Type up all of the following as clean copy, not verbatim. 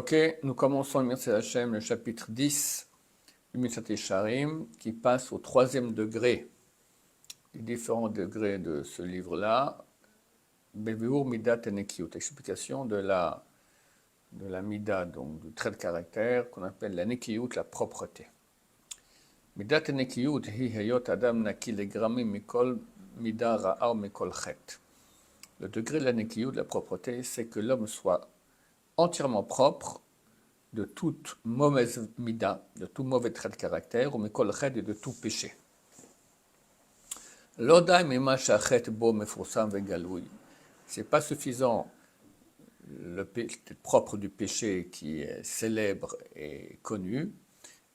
Ok, nous commençons Mircea Hashem, le chapitre 10 du Mitzvot Yesharim, qui passe au troisième degré, les différents degrés de ce livre-là, Beveur Midat Enekiyut, explication de la Mida, donc du trait de caractère qu'on appelle la Nekiyut, la propreté. Midat Enekiyut hi heyot adam naki legramim mikol mida ra'ar mikol chet. Le degré de la Nekiyut, de la propreté, c'est que l'homme soit entièrement propre de toute mauvaise mida, de tout mauvais trait de caractère, ou mikol chet, et de tout péché. L'odai mima shachet bo mefursam vegaloui. C'est pas suffisant le propre du péché qui est célèbre et connu,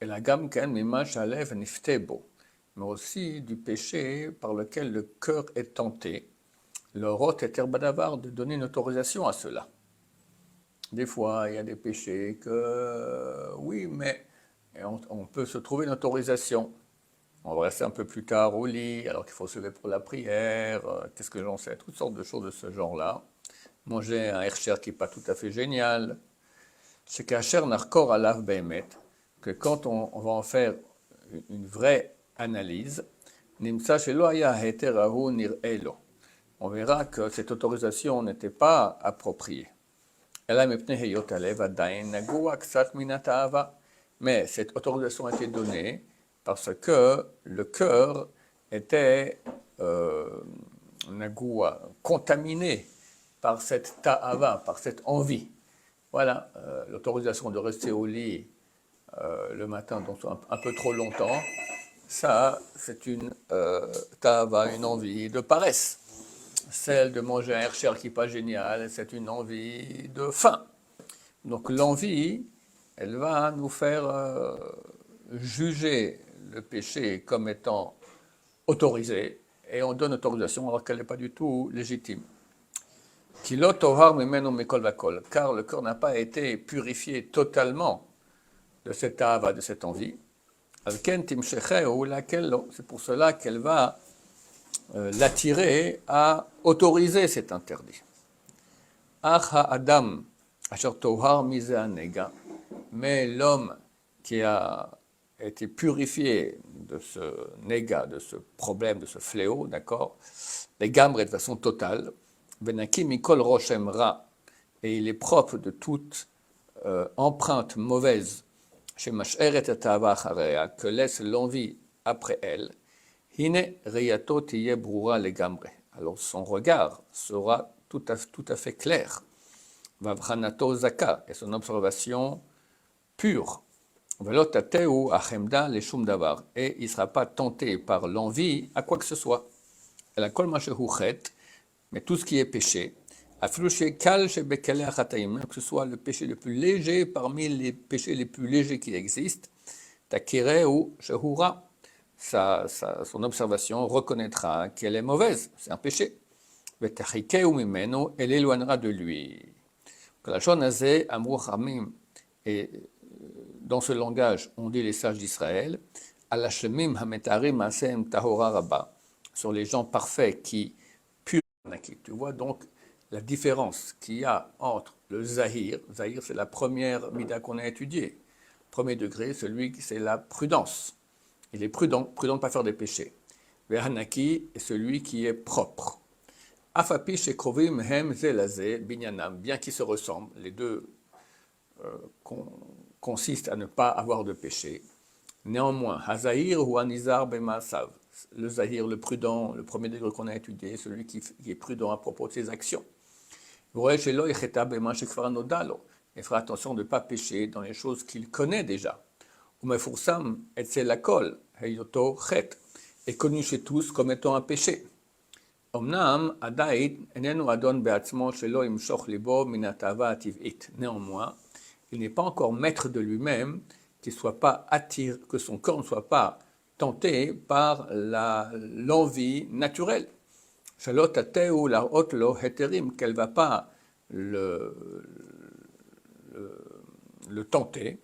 et la gamme ken mima shalev niftebo, mais aussi du péché par lequel le cœur est tenté. Le rot est herbadavar de donner une autorisation à cela. Des fois, il y a des péchés que, oui, mais on peut se trouver une autorisation. On va rester un peu plus tard au lit, alors qu'il faut se lever pour la prière, qu'est-ce que j'en sais, toutes sortes de choses de ce genre-là. Manger un hercher qui n'est pas tout à fait génial. C'est qu'Hacher narkor alav behemet, que quand on va en faire une vraie analyse, nimsa shelo haya heterahu nir'elo, on verra que cette autorisation n'était pas appropriée. Mais cette autorisation a été donnée parce que le cœur était contaminé par cette ta'ava, par cette envie. Voilà, l'autorisation de rester au lit le matin donc un peu trop longtemps, ça c'est une ta'ava, une envie de paresse. Celle de manger un hercher qui n'est pas génial, c'est une envie de faim. Donc l'envie, elle va nous faire juger le péché comme étant autorisé, et on donne autorisation alors qu'elle n'est pas du tout légitime. Car le cœur n'a pas été purifié totalement de cette ava, de cette envie. C'est pour cela qu'elle va l'attirer à autoriser cet interdit. Mais l'homme qui a été purifié de ce nega, de ce problème, de ce fléau, d'accord, les gambres de façon totale, et il est propre de toute empreinte mauvaise, que laisse l'envie après elle, alors son regard sera tout à fait clair, et son observation pure, et il ne sera pas tenté par l'envie à quoi que ce soit. Mais tout ce qui est péché, que ce soit le péché le plus léger parmi les péchés les plus légers qui existent, son observation reconnaîtra qu'elle est mauvaise, c'est un péché. Elle éloignera de lui. Et dans ce langage, on dit les sages d'Israël, sur les gens parfaits qui purifient. Tu vois donc la différence qu'il y a entre le zahir. Zahir, c'est la première mida qu'on a étudiée. Premier degré, c'est la prudence. Il est prudent de ne pas faire des péchés. Vehanaki est celui qui est propre. Afapi shekrovim hem zelazé binyanam, bien qu'ils se ressemblent, les deux consistent à ne pas avoir de péché. Néanmoins, hazahir ou anizar bemasav, le zahir, le prudent, le premier degré qu'on a étudié, celui qui est prudent à propos de ses actions. Il fera attention de ne pas pécher dans les choses qu'il connaît déjà. Umefursam etzel hakol heyoto chet, est connu chez tous comme étant un péché. Omnam adait enenu adon beatzmo shelo imshoch libo min hatava ativ'it. Néanmoins, il n'est pas encore maître de lui-même, que son corps ne soit pas tenté par l'envie naturelle. Shalot ateu larot lo heterim, qu'elle ne va pas le tenter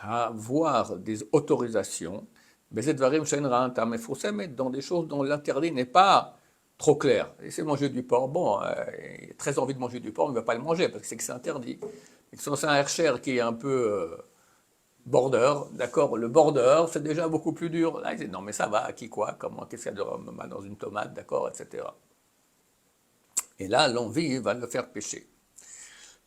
à voir des autorisations, dans des choses dont l'interdit n'est pas trop clair. Et c'est manger du porc, bon, il a très envie de manger du porc, mais il ne va pas le manger parce que c'est interdit. et que c'est un Hercher qui est un peu border, d'accord, le border, c'est déjà beaucoup plus dur. Là, il dit, non, mais ça va, qui quoi, comment, qu'est-ce qu'il y a de mal dans une tomate, d'accord, etc. Et là, l'envie va le faire pécher.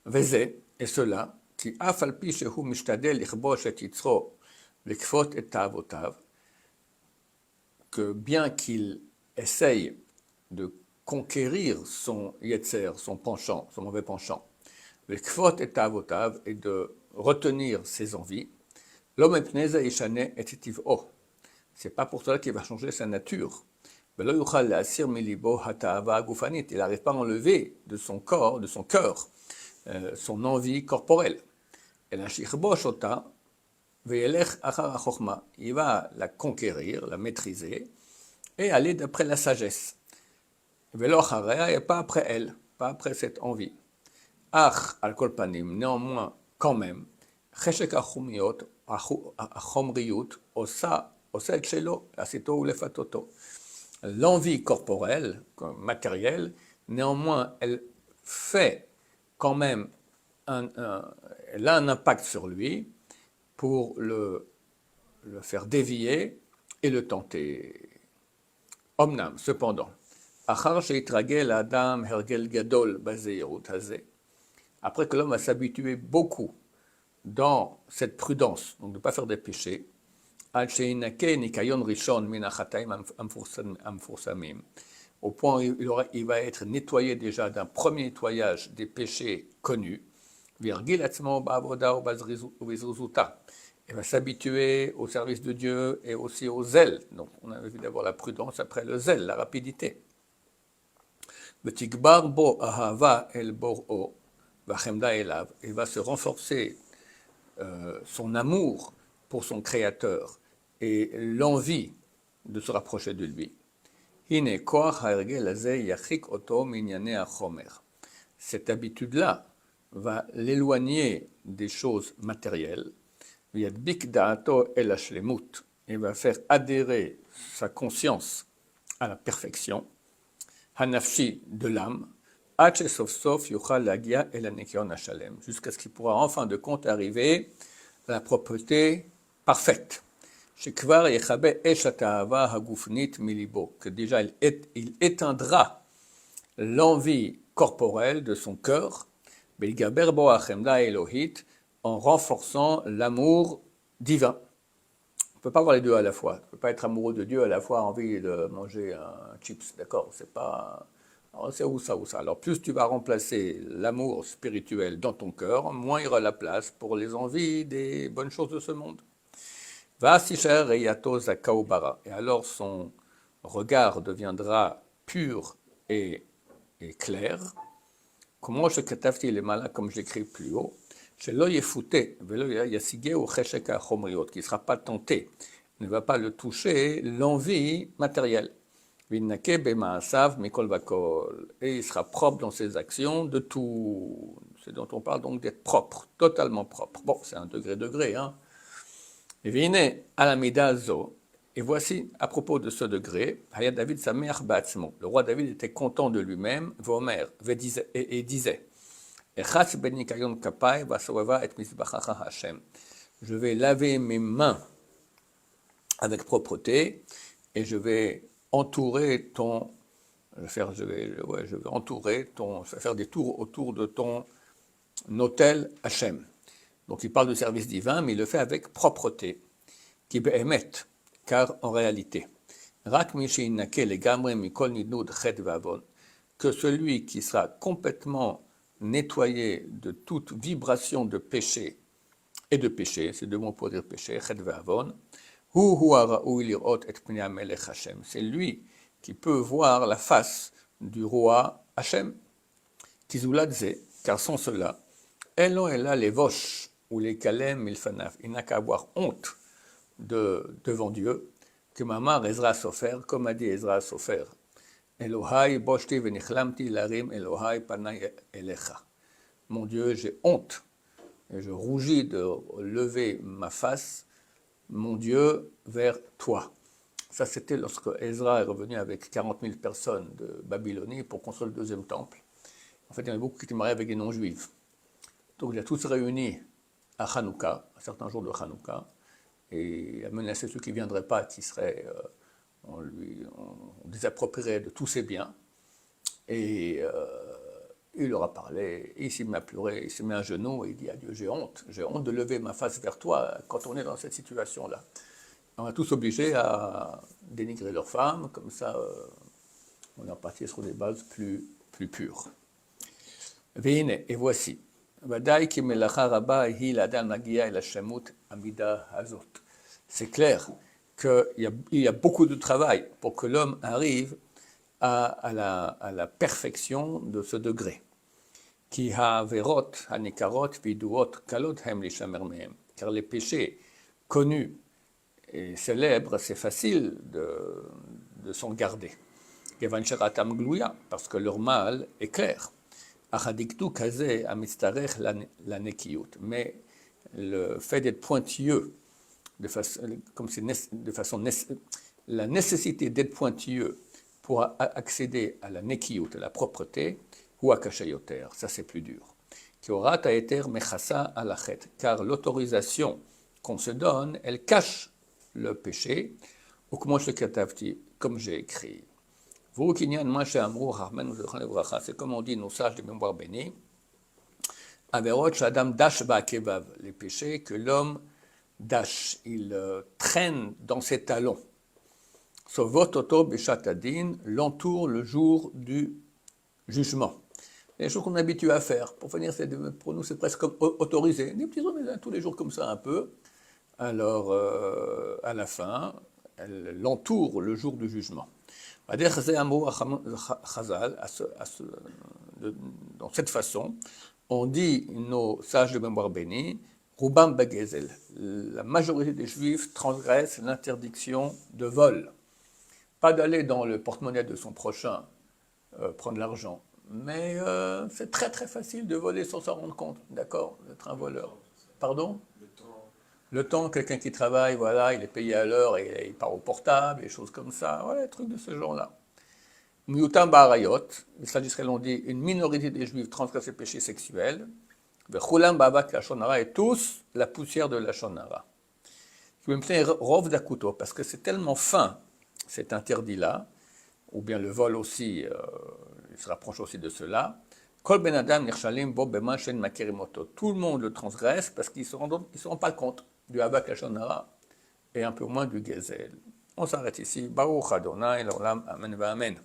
Vezé, et cela, qui afalpi shehu mishtadel lichbosh et yitzro, lekfot et ta'avotav, que bien qu'il essaye de conquérir son yetzer, son penchant, son mauvais penchant, lekfot et ta'avotav, et de retenir ses envies, l'homme epneza ishane et tiv'o. C'est pas pour cela qu'il va changer sa nature. Il n'arrive pas à enlever de son corps, de son cœur, son envie corporelle. Il va la conquérir, la maîtriser, et aller d'après la sagesse. Et pas après elle, pas après cette envie. Ach al-kol panim, néanmoins, quand même, cheshek achomriyut, osa et shelo, asito ou lefatoto. L'envie corporelle, matérielle, néanmoins, elle fait quand même elle a un impact sur lui pour le faire dévier et le tenter. Omnam, cependant, après que l'homme va s'habituer beaucoup dans cette prudence, donc de ne pas faire des péchés, au point où il va être nettoyé déjà d'un premier nettoyage des péchés connus, il va s'habituer au service de Dieu et aussi au zèle. Donc on a vu d'abord la prudence, après le zèle, la rapidité. Il va se renforcer son amour pour son Créateur et l'envie de se rapprocher de lui. Cette habitude-là va l'éloigner des choses matérielles. Il va faire adhérer sa conscience à la perfection, hanafshi de l'âme, jusqu'à ce qu'il pourra en fin de compte arriver à la propreté parfaite. Que déjà il éteindra l'envie corporelle de son cœur, en renforçant l'amour divin. On ne peut pas avoir les deux à la fois. On ne peut pas être amoureux de Dieu à la fois envie de manger un chips, d'accord? C'est pas... c'est où ça, où ça. Alors plus tu vas remplacer l'amour spirituel dans ton cœur, moins il y aura la place pour les envies des bonnes choses de ce monde. Et alors son regard deviendra pur et clair. Comment je katafti les malins comme j'écris plus haut, qui ne sera pas tenté, ne va pas le toucher, l'envie matérielle. Et il sera propre dans ses actions de tout. C'est dont on parle donc d'être propre, totalement propre. Bon, c'est un degré, hein. Et voici, à propos de ce degré, le roi David était content de lui-même, et disait, je vais laver mes mains avec propreté et je vais entourer je vais faire des tours autour de ton autel Hachem. Donc il parle du service divin, mais il le fait avec propreté, qui be'emet, car en réalité, que celui qui sera complètement nettoyé de toute vibration de péché et de péché, c'est deux mots pour dire péché, c'est lui qui peut voir la face du roi Hachem, car sans cela, les voches ou les kalem milfanaf, il n'a qu'à avoir honte devant Dieu, que Mamar Ezra Sofer, comme a dit Ezra Sofer, Elohai boshti venichlamti larim Elohai panay elecha. Mon Dieu, j'ai honte et je rougis de lever ma face, mon Dieu, vers toi. Ça, c'était lorsque Ezra est revenu avec 40 000 personnes de Babylonie pour construire le deuxième temple. En fait, il y en avait beaucoup qui étaient mariés avec des non-juifs. Donc il a tous réunis à Hanouka, un certain jour de Hanouka, et il a menacé ceux qui ne viendraient pas, qui seraient, on désapproprierait de tous ses biens. Et il leur a parlé, et il s'est mis à pleurer, il s'est mis à genoux, et il dit à Dieu, j'ai honte de lever ma face vers toi quand on est dans cette situation-là. On est tous obligés à dénigrer leurs femmes, comme ça on est reparti sur des bases plus pures. Et voici. C'est clair qu'il y a beaucoup de travail pour que l'homme arrive à la perfection de ce degré. Car les péchés connus et célèbres, c'est facile de s'en garder. Parce que leur mal est clair. Mais le fait d'être pointilleux, la nécessité d'être pointilleux pour accéder à la nekiyut, à la propreté, ou à kashayoter, ça c'est plus dur. Car l'autorisation qu'on se donne, elle cache le péché, ou comme j'ai écrit. C'est comme on dit nos sages de mémoire bénie, les péchés que l'homme dash, il traîne dans ses talons. L'entoure le jour du jugement. Les choses qu'on est habitué à faire. Pour nous, c'est presque comme autorisé. Des petits hommes, tous les jours comme ça un peu. Alors, à la fin, elle l'entoure le jour du jugement. Dans cette façon, on dit, nos sages de mémoire bénie, Rubam Bagezel, la majorité des Juifs transgressent l'interdiction de vol. Pas d'aller dans le porte-monnaie de son prochain prendre l'argent, mais c'est très très facile de voler sans s'en rendre compte, d'accord, d'être un voleur. Pardon ? Le temps, quelqu'un qui travaille, voilà, il est payé à l'heure et il part au portable, des choses comme ça, ouais, des trucs de ce genre-là. Miyutam Ba'arayot, les sages d'Israël ont dit, une minorité des Juifs transgressent les péchés sexuels, Vechulam Ba'avak la Shonara, et tous la poussière de la Shonara. Rov d'Akuto, parce que c'est tellement fin, cet interdit-là, ou bien le vol aussi, il se rapproche aussi de cela. Kol ben adam nirshalim bo bema shen makerimoto. Tout le monde le transgresse parce qu'ils ne se rendent pas compte du Havak Lashonara et un peu moins du Gezel. On s'arrête ici. Baruch Adonai, l'olam, amen va amen.